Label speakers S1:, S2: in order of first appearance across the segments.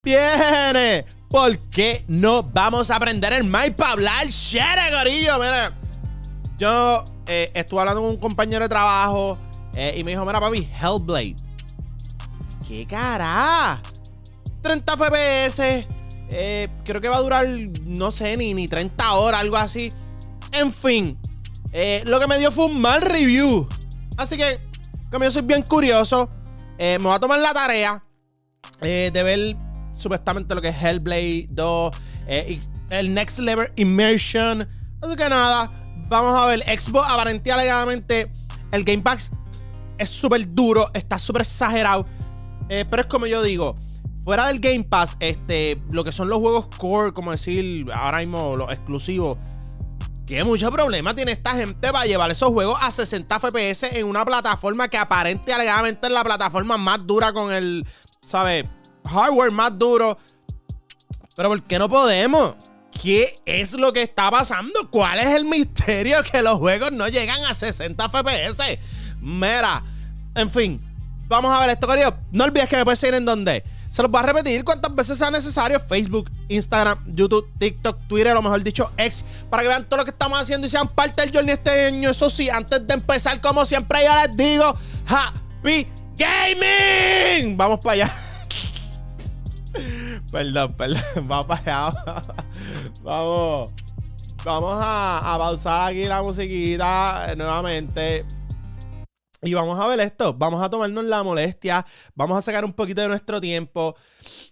S1: viene. ¿Por qué no vamos a aprender el mic para hablar share, gorillo? Mira, yo estuve hablando con un compañero de trabajo y me dijo, mira, papi, Hellbalde. ¿Qué cara? 30 FPS. Creo que va a durar, no sé, ni 30 horas, algo así. En fin, lo que me dio fue un mal review. Así que, como yo soy bien curioso, me voy a tomar la tarea de ver supuestamente lo que es Hellblade 2 y el Next Level Immersion. Así que nada, vamos a ver. Xbox aparentemente el Game Pass es súper duro, está súper exagerado. Pero es como yo digo, fuera del Game Pass, lo que son los juegos core, como decir ahora mismo los exclusivos, que mucho problema tiene esta gente para llevar esos juegos a 60 FPS en una plataforma que alegadamente es la plataforma más dura con el, ¿sabes? Hardware más duro. Pero ¿por qué no podemos? ¿Qué es lo que está pasando? ¿Cuál es el misterio que los juegos no llegan a 60 FPS? Mira, en fin, vamos a ver esto, querido. No olvides que me puedes seguir en donde. Se los voy a repetir cuantas veces sea necesario. Facebook, Instagram, YouTube, TikTok, Twitter, lo mejor dicho, X, para que vean todo lo que estamos haciendo y sean parte del journey este año. Eso sí, antes de empezar, como siempre yo les digo, Happy Gaming. Vamos para allá. Perdón. Vamos para allá. Vamos a pausar aquí la musiquita nuevamente. Y vamos a ver esto. Vamos a tomarnos la molestia. Vamos a sacar un poquito de nuestro tiempo.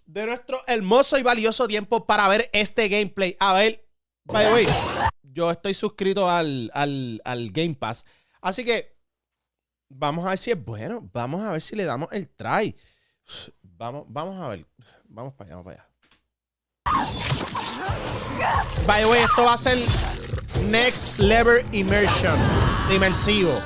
S1: De nuestro hermoso y valioso tiempo para ver este gameplay. A ver, by the way, yo estoy suscrito al Game Pass. Así que vamos a ver si es bueno. Vamos a ver si le damos el try. Vamos a ver. Vamos para allá. By the way, esto va a ser Next Level Immersion de Imersive.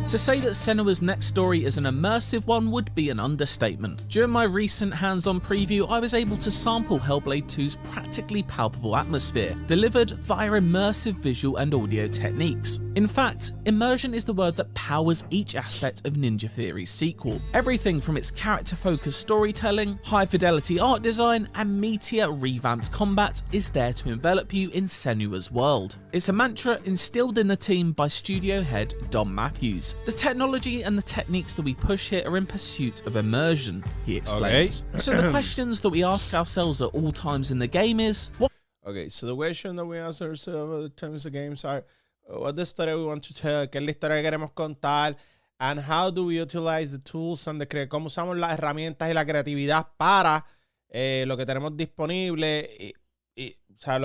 S2: To say that Senua's next story is an immersive one would be an understatement. During my recent hands-on preview, I was able to sample Hellblade 2's practically palpable atmosphere, delivered via immersive visual and audio techniques. In fact, immersion is the word that powers each aspect of Ninja Theory's sequel. Everything from its character-focused storytelling, high-fidelity art design, and meteor revamped combat is there to envelop you in Senua's world. It's a mantra instilled in the team by studio head Dom Matthews. The technology and the techniques that we push here are in pursuit of immersion, he explains. Okay. So the questions that we ask ourselves at all times in the game is, what?
S1: Okay, so the question that we ask ourselves at times the games are, what the story we want to tell, qué es la historia que queremos contar, and how do we utilize the tools and cómo usamos las herramientas y la creatividad para lo que tenemos disponible, o sea,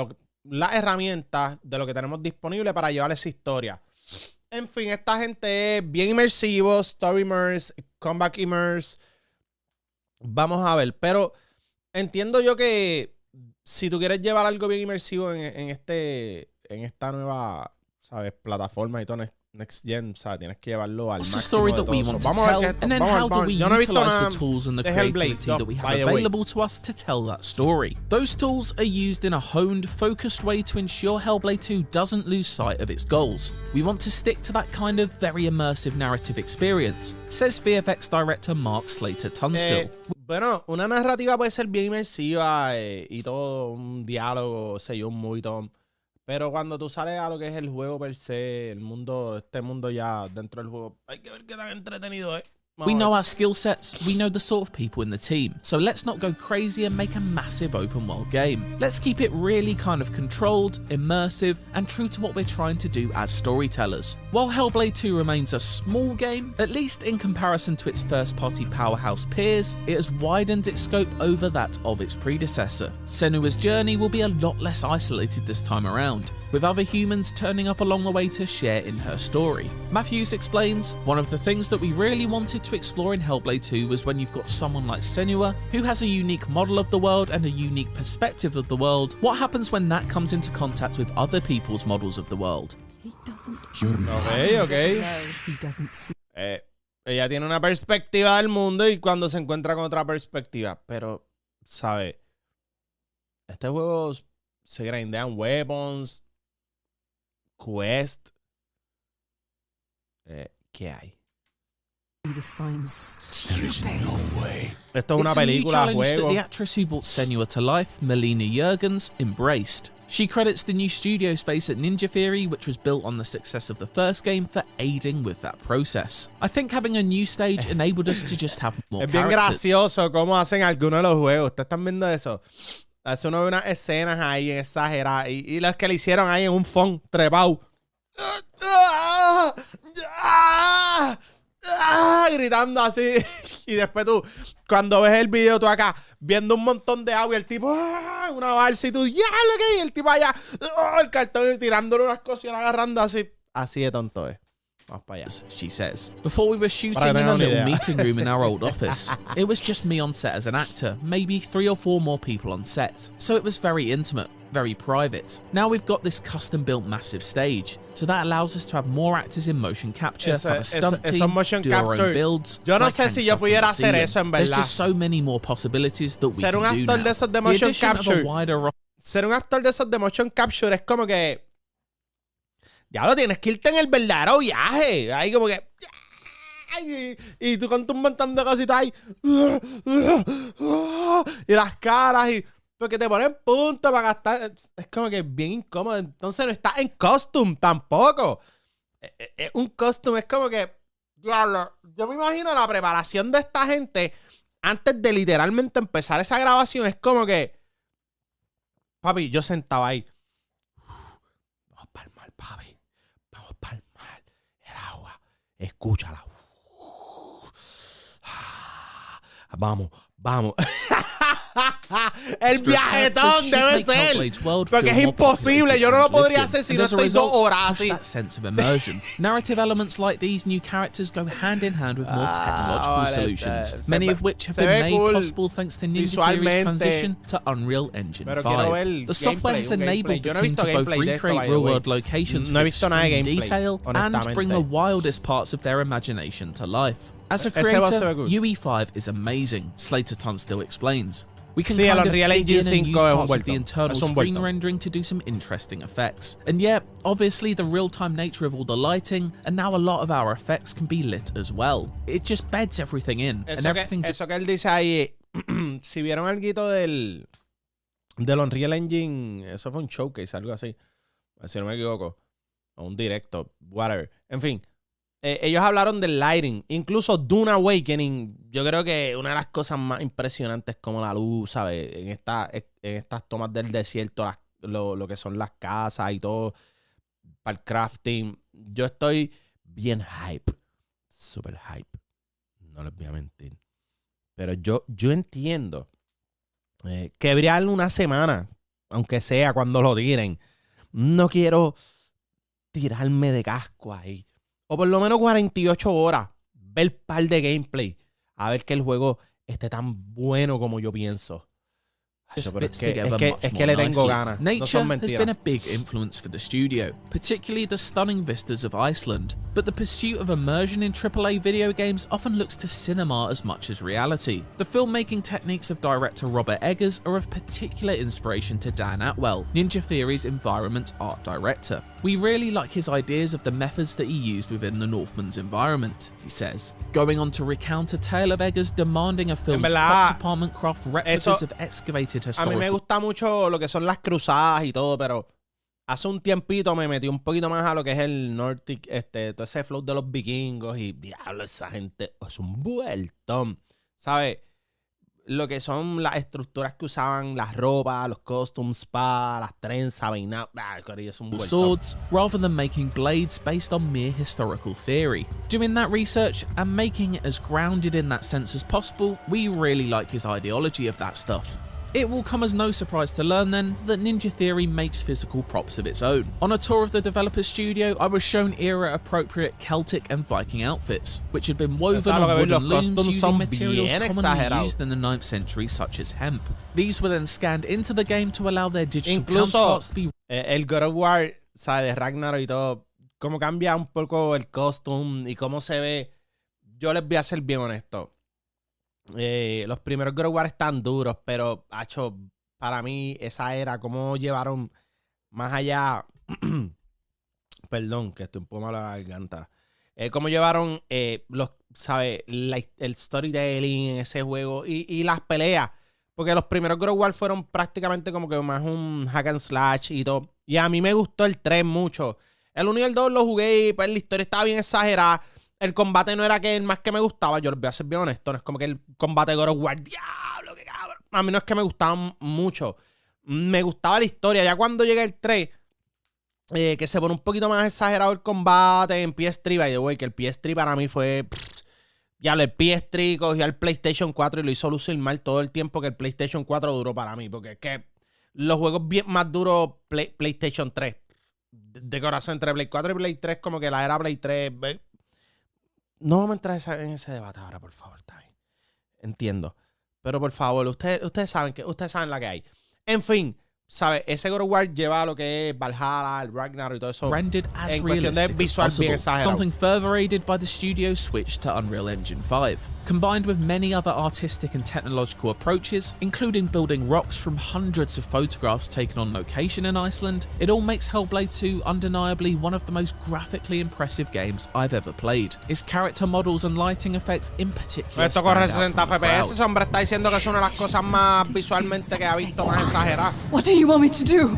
S1: las herramientas de lo que tenemos disponible para llevar esa historia. En fin, esta gente es bien inmersivo, story immerse, comeback immerse. Vamos a ver, pero entiendo yo que si tú quieres llevar algo bien inmersivo en esta nueva, ¿sabes? Plataforma y todo Next Gen, ¿sabes? Tienes que llevarlo al máximo.
S2: What's the story that we want to tell, and then how do we utilize the tools and the creativity that we have available to us to tell that story? Those tools are used in a honed, focused way to ensure Hellblade 2 doesn't lose sight of its goals. We want to stick to that kind of very immersive narrative experience, says VFX director Mark Slater Tunstall.
S1: Bueno, una narrativa puede ser bien inmersiva y todo, un diálogo, sé yo, un movie tom. Pero cuando tú sales a lo que es el juego per se, el mundo, este mundo ya dentro del juego, hay que ver qué tan entretenido es.
S2: We know our skill sets, we know the sort of people in the team, so let's not go crazy and make a massive open world game. Let's keep it really kind of controlled, immersive, and true to what we're trying to do as storytellers. While Hellblade 2 remains a small game, at least in comparison to its first-party powerhouse peers, it has widened its scope over that of its predecessor. Senua's journey will be a lot less isolated this time around, with other humans turning up along the way to share in her story. Matthews explains, one of the things that we really wanted to explore in Hellblade 2 was when you've got someone like Senua, who has a unique model of the world and a unique perspective of the world, what happens when that comes into contact with other people's models of the world?
S3: He doesn't.
S1: Okay.
S3: He doesn't see.
S1: Ella tiene una perspectiva del mundo y cuando se encuentra con otra perspectiva, pero, ¿sabe? Este juego se grindean weapons, quest. ¿Qué hay?
S3: the signs.
S1: Esto es una
S2: It's a new
S1: película,
S2: challenge that
S1: juego.
S2: the actress who brought Senua to life, Melina Jurgens, embraced. She credits the new studio space at Ninja Theory, which was built on the success of the first game, for aiding with that process. I think having a new stage enabled us to just have more
S1: Es bien
S2: characters.
S1: gracioso cómo hacen algunos de los juegos. ¿Ustedes están viendo eso? Hace uno ve unas escenas ahí exageradas. Y las que le hicieron ahí en un phone trepado. Gritando así. Y después tú, cuando ves el video, tú acá viendo un montón de agua y el tipo, una balsa y tú, ya lo que, y el tipo allá, el cartón tirándole unas cosas y agarrando así. Así de tonto es. Vamos para allá.
S2: She says. Before we were shooting
S1: Para que
S2: in
S1: tengan
S2: a
S1: una
S2: little
S1: idea.
S2: meeting room in our old office. It was just me on set as an actor, maybe 3 or 4 more people on set. So it was very intimate, very private. Now we've got this custom built massive stage, so that allows us to have more actors in motion capture, have a stunt team,
S1: motion
S2: do our
S1: capture.
S2: own builds.
S1: Yo no
S2: like
S1: sé
S2: hang
S1: si yo
S2: stuff from
S1: pudiera
S2: the
S1: hacer
S2: ceiling.
S1: eso en
S2: There's
S1: verdad.
S2: just so many more possibilities that we
S1: Ser un
S2: can do
S1: actor
S2: now.
S1: de esos de
S2: The
S1: motion
S2: addition of a
S1: capture.
S2: wider
S1: Ser un actor de esos de motion capture es como que ya lo tienes que irte en el verdadero viaje. Ahí como que y tú con un montón de cositas ahí y las caras y porque te ponen punto para gastar. Es como que bien incómodo. Entonces no estás en costume tampoco. Un costume es como que diablo, yo me imagino la preparación de esta gente antes de literalmente empezar esa grabación. Es como que papi, yo sentaba ahí. Vamos para el mar, papi. Vamos para el mar. El agua. Escúchala. Vamos, vamos. El viajetón debe ser. Porque es imposible. Yo no lo podría hacer si no estoy 2 horas así.
S2: That sense of immersion. Narrative elements like these new characters go hand in hand with more technological solutions, many of which have been made possible thanks to Ninja Theory's transition to Unreal Engine 5. The software has enabled the team to both recreate real-world locations with extreme detail and bring the wildest parts of their imagination to life. As a creator, UE5 is amazing, Slater Tunstall explains. We can kind of dig in and use parts of the internal screen rendering to do some interesting effects. And yeah, obviously the real-time nature of all the lighting, and now a lot of our effects can be lit as well. It just beds everything in.
S1: Eso que él dice ahí, si vieron algo del Unreal Engine, eso fue un showcase, algo así, si no me equivoco, o un directo, whatever. En fin. Ellos hablaron del lighting. Incluso Dune Awakening, yo creo que una de las cosas más impresionantes como la luz, ¿sabes? En estas tomas del desierto, lo que son las casas y todo, para el crafting. Yo estoy bien hype. Super hype. No les voy a mentir. Pero yo entiendo que habría una semana, aunque sea cuando lo tiren. No quiero tirarme de casco ahí. O por lo menos 48 horas. Ver par de gameplay. A ver que el juego esté tan bueno como yo pienso. Pero es que le tengo ganas. No son
S2: Nature has
S1: mentiras.
S2: been a big influence for the studio, particularly the stunning vistas of Iceland. But the pursuit of immersion in AAA video games often looks to cinema as much as reality. The filmmaking techniques of director Robert Eggers are of particular inspiration to Dan Atwell, Ninja Theory's environment art director. We really like his ideas of the methods that he used within the Northman's environment, he says, going on to recount a tale of Eggers demanding a film's prop department craft replicas of excavated
S1: A mí me gusta mucho lo que son las cruzadas y todo, pero hace un tiempito me metí un poquito más a lo que es el Nordic, todo ese flow de los vikingos y diablo, esa gente es un vueltón, ¿sabes? Lo que son las estructuras que usaban, las ropas, los costumes, las trenzas, peinados, es un vueltón.
S2: Swords, rather than making blades based on mere historical theory. Doing that research and making it as grounded in that sense as possible, we really like his ideology of that stuff. It will come as no surprise to learn then that Ninja Theory makes physical props of its own. On a tour of the developer's studio, I was shown era-appropriate Celtic and Viking outfits, which had been woven on wooden looms using materials commonly used in the 9th century such as hemp. These were then scanned into the game to allow their digital counterparts to be...
S1: el God of War, ¿sabes? De Ragnarok y todo, cómo cambia un poco el costume y cómo se ve. Yo les voy a ser bien honesto. Los primeros God of War están duros, pero para mí esa era, cómo llevaron más allá. Perdón, que estoy un poco malo a la garganta. cómo llevaron ¿sabes? El storytelling en ese juego y las peleas. Porque los primeros God of War fueron prácticamente como que más un hack and slash y todo. Y a mí me gustó el 3 mucho. El 1 y el 2 lo jugué y pues la historia estaba bien exagerada. El combate no era que el más que me gustaba. Yo les voy a ser bien honesto. No es como que el combate de God of War, diablo, qué cabrón. A mí no es que me gustaba mucho. Me gustaba la historia. Ya cuando llega el 3, que se pone un poquito más exagerado el combate en PS3, by the way, que el PS3 para mí fue... Ya el PS3 cogió al PlayStation 4 y lo hizo lucir mal todo el tiempo que el PlayStation 4 duró para mí. Porque es que los juegos bien más duros PlayStation 3. De corazón, entre Play 4 y Play 3, como que la era Play 3. No vamos a entrar en ese debate ahora, por favor. Está bien. Entiendo. Pero por favor, ustedes saben la que hay. En fin, ¿sabes? Ese God of War lleva lo que es Valhalla, el Ragnarok y todo eso.
S2: Rendered as
S1: En cuestión de
S2: realistic as
S1: visual bien
S2: possible,
S1: exagerado.
S2: something further aided by the studio's switch to Unreal Engine 5. Combined with many other artistic and technological approaches, including building rocks from hundreds of photographs taken on location in Iceland, it all makes Hellblade 2 undeniably one of the most graphically impressive games I've ever played. Its character models and lighting effects in particular
S1: Esto
S2: stand
S1: corre
S2: out
S1: 60
S2: from the crowd.
S1: FPS. Ese hombre está diciendo que es una de las cosas más visualmente que ha visto más exageradas.
S3: What do you want me to do?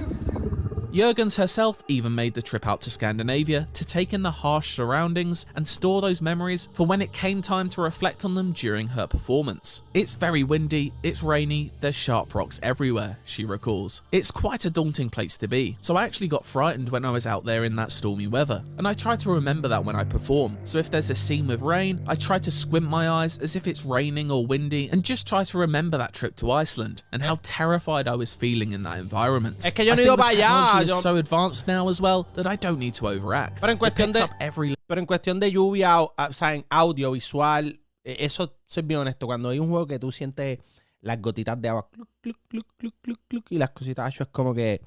S2: Jurgens herself even made the trip out to Scandinavia to take in the harsh surroundings and store those memories for when it came time to reflect on them during her performance. It's very windy, it's rainy, there's sharp rocks everywhere, she recalls. It's quite a daunting place to be, so I actually got frightened when I was out there in that stormy weather, and I try to remember that when I perform. So if there's a scene with rain, I try to squint my eyes as if it's raining or windy and just try to remember that trip to Iceland and how terrified I was feeling in that environment.
S1: Es que yo
S2: I
S1: no he
S2: think
S1: ido
S2: the
S1: para allá.
S2: technology is so advanced now as well that I don't need to overact.
S1: Pero en
S2: It
S1: cuestión
S2: picks
S1: de,
S2: up every
S1: pero en cuestión de lluvia, o sea, en audio, visual, eso soy bien honesto. Cuando hay un juego que tú sientes las gotitas de agua, cluc, cluc, cluc, cluc, cluc, cluc, y las cositas, eso es como que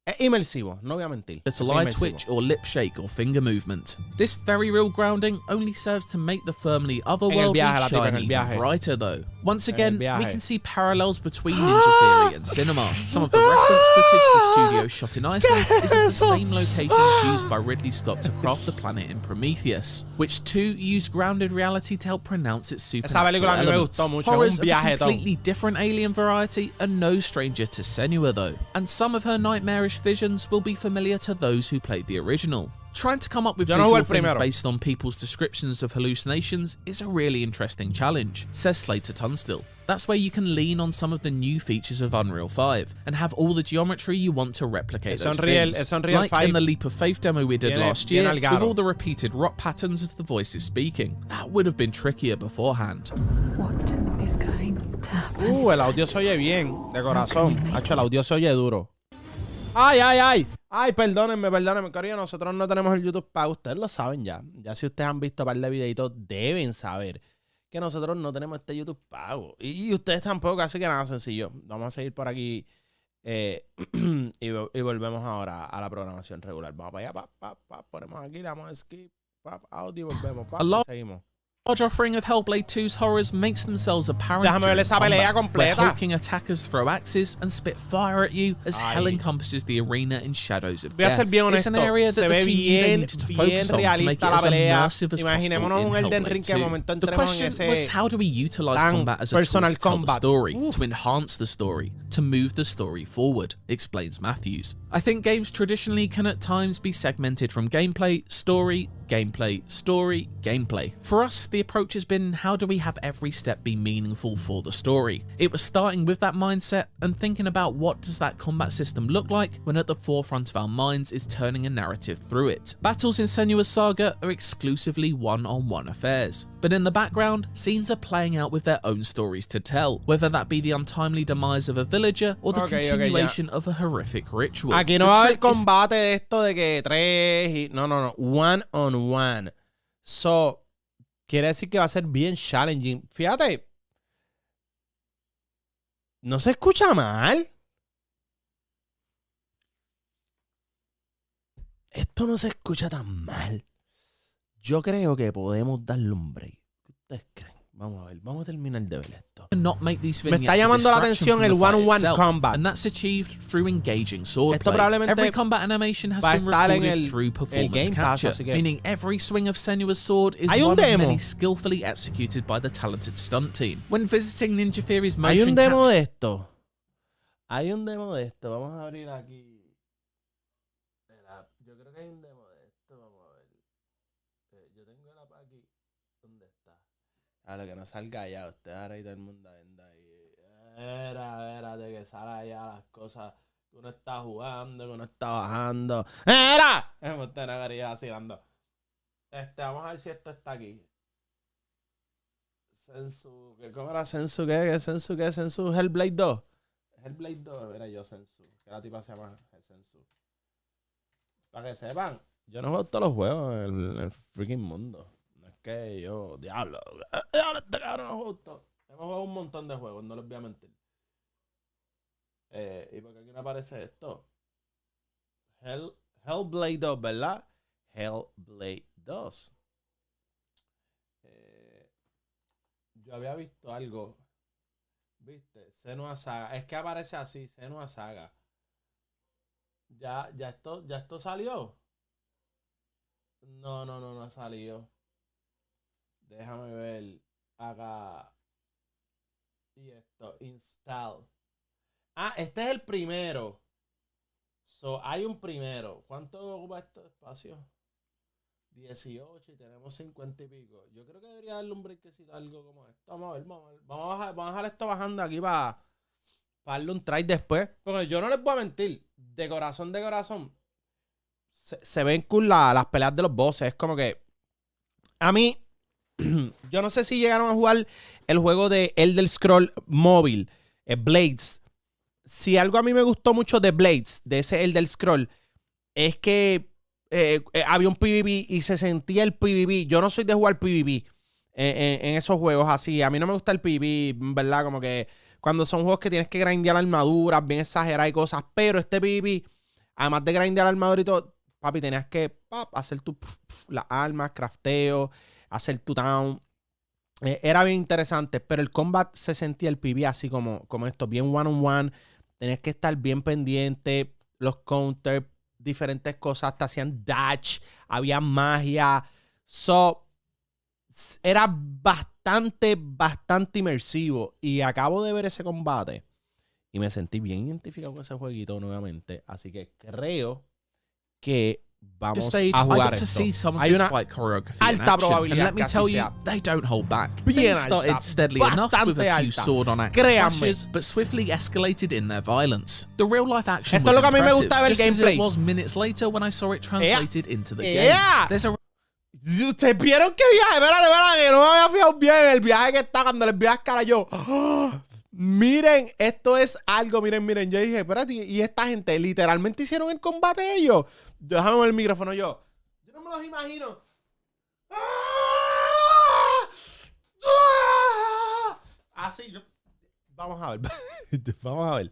S1: es inmersivo, no voy a mentir.
S2: little eye twitch or lip shake or finger movement. This very real grounding only serves to make the firmly otherworldly
S1: viaje, la tipa, en el
S2: shine
S1: viaje.
S2: even brighter though. Once again, we
S1: viaje.
S2: can see parallels between Ninja Theory and cinema. Some of the reference footage the studio shot in Iceland is at the same locations used by Ridley Scott to craft the planet in Prometheus, which too used grounded reality to help pronounce its
S1: Esa película
S2: supernatural
S1: a mí me
S2: elements.
S1: gustó mucho,
S2: Horrors
S1: es un
S2: of a
S1: viaje
S2: completely different alien variety are no stranger to Senua though, and some of her nightmarish visions will be familiar to those who played the original. Trying to come up with
S1: Yo no jugué
S2: visual
S1: el
S2: things
S1: primero.
S2: based on people's descriptions of hallucinations is a really interesting challenge, says Slater Tunstall. That's where you can lean on some of the new features of Unreal 5 and have all the geometry you want to replicate those things.
S1: Es Unreal
S2: Like
S1: 5
S2: in the Leap of Faith demo we did last
S1: bien
S2: year,
S1: algado.
S2: with all the repeated rock patterns as the voice is speaking. That would have been trickier beforehand.
S3: What is going to happen?
S1: El audio se oye bien, de corazón. Hacho, el audio se oye duro. Ay, ay, ay. Ay, perdónenme, corillo. Nosotros no tenemos el YouTube pago. Ustedes lo saben ya. Ya si ustedes han visto un par de videitos, deben saber que nosotros no tenemos este YouTube pago. Y ustedes tampoco, así que nada, sencillo. Vamos a seguir por aquí y volvemos ahora a la programación regular. Vamos para allá, ponemos aquí, le damos a skip, audio y volvemos, seguimos.
S2: Large offering of Hellblade 2's horrors makes themselves apparent
S1: Déjame ver
S2: during
S1: esa pelea
S2: combat, where
S1: completa.
S2: hulking attackers throw axes and spit fire at you as hell encompasses the arena in shadows of
S1: Voy a
S2: death.
S1: ser bien
S2: It's
S1: honesto,
S2: an area
S1: se
S2: that the
S1: ve
S2: team
S1: bien
S2: needed to focus on to make it
S1: realista
S2: as
S1: la pelea.
S2: immersive as
S1: Imaginémonos
S2: possible
S1: un
S2: in
S1: Elden
S2: Hellblade
S1: Ring que de
S2: 2.
S1: momento
S2: The
S1: entremos en
S2: question
S1: ese
S2: was how do we utilize
S1: tan
S2: combat as a tool
S1: personal
S2: to tell the
S1: combat.
S2: story, to enhance the story, to move the story forward, explains Matthews. I think games traditionally can at times be segmented from gameplay, story, gameplay, story, gameplay. For us, the approach has been how do we have every step be meaningful for the story? It was starting with that mindset and thinking about what does that combat system look like when at the forefront of our minds is turning a narrative through it. Battles in Senua's Saga are exclusively one-on-one affairs, but in the background, scenes are playing out with their own stories to tell, whether that be the untimely demise of a villager or the continuation of a horrific ritual.
S1: Aquí no va a haber combate de esto de que tres y... No. One on one. So, quiere decir que va a ser bien challenging. Fíjate. No se escucha mal. Esto no se escucha tan mal. Yo creo que podemos darle un break. ¿Qué ustedes creen? Vamos a ver, vamos a terminar de ver esto.
S2: Not make these
S1: Me
S2: vignettes
S1: está
S2: a
S1: llamando la
S2: distraction
S1: atención
S2: from
S1: el
S2: the fight
S1: one-on-one
S2: itself,
S1: combat.
S2: and that's achieved through engaging swordplay.
S1: Esto probablemente
S2: Every combat animation has
S1: va a
S2: been
S1: estar en
S2: recorded
S1: el
S2: through performance
S1: Game Pass,
S2: capture,
S1: así que-
S2: meaning every swing of Senua's sword is
S1: Hay un
S2: one of
S1: demo.
S2: many skillfully executed by the talented stunt team. When visiting Ninja Theory's
S1: Hay
S2: motion
S1: un demo
S2: capture,
S1: de esto. Hay un demo de esto. Vamos a abrir aquí. Espera, yo creo que hay un demo de esto. Vamos a ver. Yo tengo el app aquí. ¿Dónde está? A lo que no salga ya. Usted ahora y todo el mundo anda ahí. Espérate que sale allá las cosas. Tú no estás jugando, tú no estás bajando. ¡Era! Usted no quería vacilando. Vamos a ver si esto está aquí. Sensu. ¿Cómo era Sensu? ¿Qué? ¿Sensu qué? ¿Sensu Hellblade 2? Hellblade 2, era yo Sensu. Que la tipa se llama Sensu. Para que sepan, yo no juego todos los juegos en el freaking mundo. No es que yo, diablo, este cabrón no juego todo. Hemos jugado un montón de juegos, no les voy a mentir. ¿Y por qué aquí no aparece esto? Hellblade 2, ¿verdad? Hellblade 2. Yo había visto algo. ¿Viste? Senua'sSaga. Es que aparece así, Senua'sSaga. ¿Ya esto salió? No salió. Déjame ver. Acá. Y esto, install. Ah, este es el primero. Hay un primero. ¿Cuánto ocupa esto de espacio? 18 y tenemos 50 y pico. Yo creo que debería darle un breakcito, algo como esto. Vamos a ver. Vamos a dejar esto bajando aquí para darle un try después. Porque yo no les voy a mentir. De corazón. Se ven cool las peleas de los bosses. Es como que a mí, yo no sé si llegaron a jugar el juego de Elder Scroll móvil, Blades. Si algo a mí me gustó mucho de Blades, de ese Elder Scroll, es que había un PvP y se sentía el PvP. Yo no soy de jugar PvP en esos juegos así. A mí no me gusta el PvP, ¿verdad? Como que cuando son juegos que tienes que grindear armaduras, bien exageradas y cosas. Pero este PvP, además de grindear armadura y todo, papi, tenías que hacer las armas, crafteo, hacer tu town. Era bien interesante, pero el combat se sentía el PvP así como esto, bien one-on-one. Tenías que estar bien pendiente, los counters, diferentes cosas, te hacían dash, había magia. Era bastante inmersivo. Y acabo de ver ese combate y me sentí bien identificado con ese jueguito nuevamente. Así que creo que vamos a jugar esto. Hay una alta probabilidad que así sea.
S2: They don't hold back.
S1: Bien
S2: Things started
S1: alta,
S2: steadily enough with a few
S1: alta.
S2: sword on axe
S1: Créanme.
S2: clashes, but swiftly escalated in their violence. The real life action
S1: Esto es
S2: was
S1: lo que a mí me
S2: impressive,
S1: gusta del
S2: just as
S1: gameplay.
S2: it was minutes later when I saw it translated into the game.
S1: Yeah.
S2: There's a
S1: ¿Ustedes vieron qué viaje? Espérate, que no me había fijado bien el viaje que está cuando les vi las caras yo. ¡Ah! Miren, esto es algo, miren. Yo dije, espérate, y esta gente literalmente hicieron el combate ellos. Déjame ver el micrófono yo no me los imagino. Así, vamos a ver. Vamos a ver.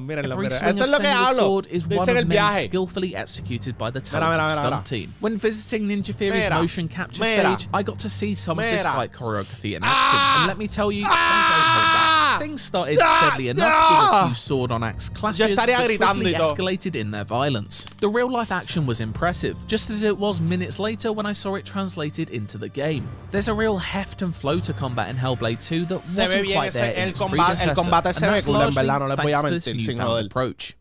S1: Mírenlo.
S2: Every
S1: Eso
S2: swing
S1: es
S2: of
S1: lo que
S2: Senua's
S1: hablo.
S2: sword is one
S1: Dicen el
S2: of many
S1: viaje.
S2: skillfully executed by the talented stunt team. When visiting Ninja Theory's motion capture stage, I got to see some of this fight choreography in action. And let me tell you, they don't hold back. Things started steadily enough with a few sword on axe clashes, but swiftly escalated in their violence. The real life action was impressive, just as it was minutes later when I saw it translated into the game. There's a real heft and flow to combat in Hellblade 2 that wasn't quite there in its predecessor,
S1: el combate se ve cool, en verdad, no les voy a
S2: thanks to
S1: mentir,
S2: this
S1: sin
S2: newfound
S1: joder.
S2: approach.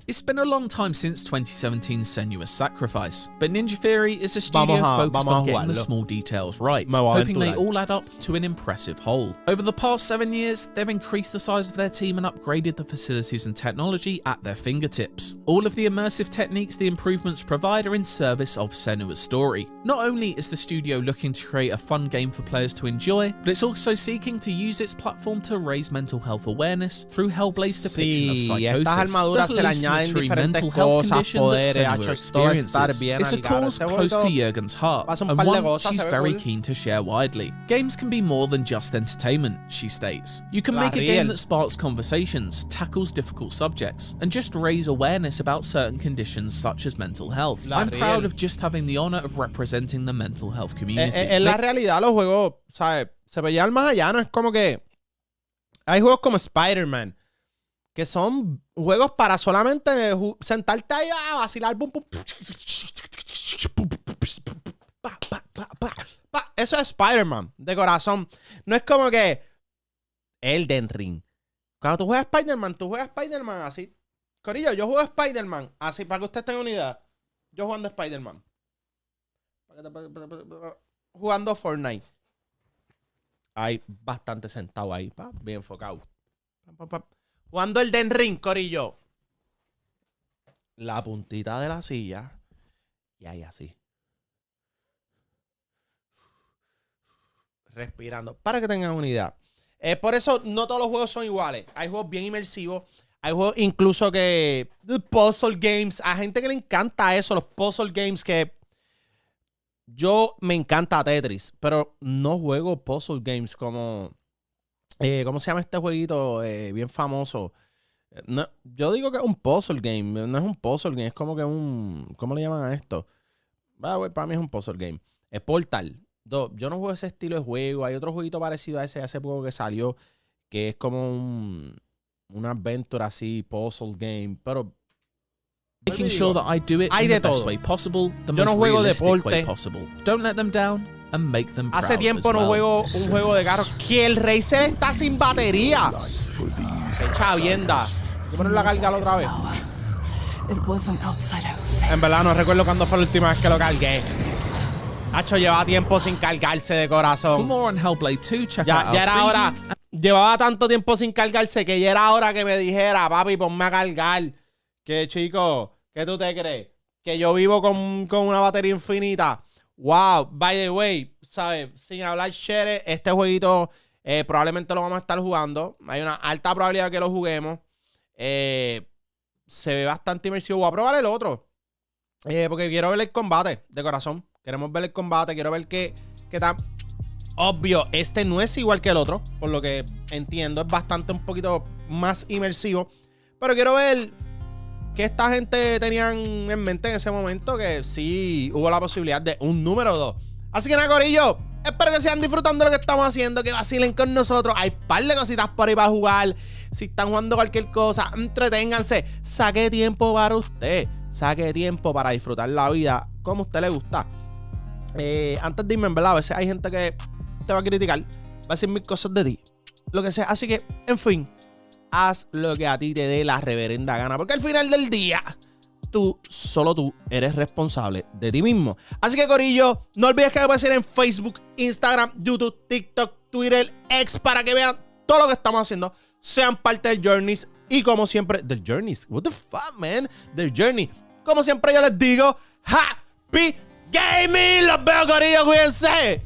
S2: It's been a long time since 2017's Senua's Sacrifice, but Ninja Theory is a studio focused on getting the small details right, hoping they all add up to an impressive whole. Over the past 7 years, they've increased the size of their team and upgraded the facilities and technology at their fingertips. All of the immersive techniques the improvements provide are in service of Senua's story. Not only is the studio looking to create a fun game for players to enjoy, but it's also seeking to use its platform to raise mental health awareness through Hellblade's depiction of psychosis. The contradictory
S1: diferentes
S2: mental health
S1: cosas,
S2: condition that
S1: poderes,
S2: Senua
S1: hecho, esto va a estar
S2: experiences
S1: bien
S2: is a
S1: al garete.
S2: cause
S1: Este
S2: close to
S1: jueguito
S2: Jurgen's heart,
S1: pasa un
S2: and
S1: par de
S2: one
S1: cosas,
S2: she's
S1: se ve
S2: very
S1: cool.
S2: keen to share widely. Games can be more than just entertainment, she states. You can
S1: La
S2: make a
S1: riel.
S2: game that sparks conversations, tackles difficult subjects, and just raise awareness about certain conditions such as mental health.
S1: La
S2: I'm
S1: riel.
S2: proud of just having the honor of representing the mental health community.
S1: En la realidad, los juegos, ¿sabes? Se veían más allá, no es como que... Hay juegos como Spider-Man, que son juegos para solamente sentarte ahí a vacilar. Eso es Spider-Man, de corazón. No es como que Elden Ring. Cuando tú juegas Spider-Man así. Corillo, yo juego Spider-Man así, para que ustedes tengan una idea. Yo jugando Spider-Man. Jugando Fortnite. Hay bastante sentado ahí, bien enfocado. Jugando el Den Ring, corillo. La puntita de la silla. Y ahí así. Respirando. Para que tengan una idea. Por eso no todos los juegos son iguales. Hay juegos bien inmersivos. Hay juegos incluso que... puzzle games. A gente que le encanta eso. Los puzzle games que... Yo me encanta Tetris. Pero no juego puzzle games como... ¿cómo se llama este jueguito bien famoso? No, yo digo que es un puzzle game. No es un puzzle game. Es como que un... ¿Cómo le llaman a esto? Para mí es un puzzle game. Es Portal. Yo no juego ese estilo de juego. Hay otro jueguito parecido a ese hace poco que salió. Que es como una aventura así, puzzle game. Pero...
S2: Making sure that I do it in the best way possible, the most realistic way possible. Don't let them down and make them proud.
S1: Hace tiempo no juego un juego de carros. Que el Racer está sin batería. Qué chavienda. Voy a poner la carga otra vez. En verdad no recuerdo cuándo fue la última vez que lo cargué. Hacho, llevaba tiempo sin cargarse de corazón.
S2: For more on Hellblade 2, check out
S1: Ya era hora. Llevaba tanto tiempo sin cargarse que ya era hora que me dijera, papi, ponme a cargar. Que chico, ¿qué tú te crees? Que yo vivo con una batería infinita. Wow, by the way, ¿sabes? Sin hablar share, este jueguito probablemente lo vamos a estar jugando. Hay una alta probabilidad que lo juguemos. Se ve bastante inmersivo. Voy a probar el otro. Porque quiero ver el combate de corazón. Queremos ver el combate. Quiero ver qué tan... Obvio, este no es igual que el otro. Por lo que entiendo, es bastante un poquito más inmersivo. Pero quiero ver qué esta gente tenían en mente en ese momento. Que sí hubo la posibilidad de un número 2. Así que nada, corillo. Espero que sigan disfrutando de lo que estamos haciendo. Que vacilen con nosotros. Hay un par de cositas por ahí para jugar. Si están jugando cualquier cosa, entreténganse. Saque tiempo para usted. Saque tiempo para disfrutar la vida como a usted le gusta. Antes de irme, en verdad, a veces hay gente que te va a criticar, va a decir mil cosas de ti, lo que sea. Así que, en fin, haz lo que a ti te dé la reverenda gana. Porque al final del día, solo tú eres responsable de ti mismo. Así que, corillo, no olvides que me puedes seguir en Facebook, Instagram, YouTube, TikTok, Twitter, X, para que vean todo lo que estamos haciendo. Sean parte del Journeys. Y como siempre, del Journeys. What the fuck, man? Del Journey. Como siempre yo les digo, Happy Gaming. Los veo, corillo. Cuídense.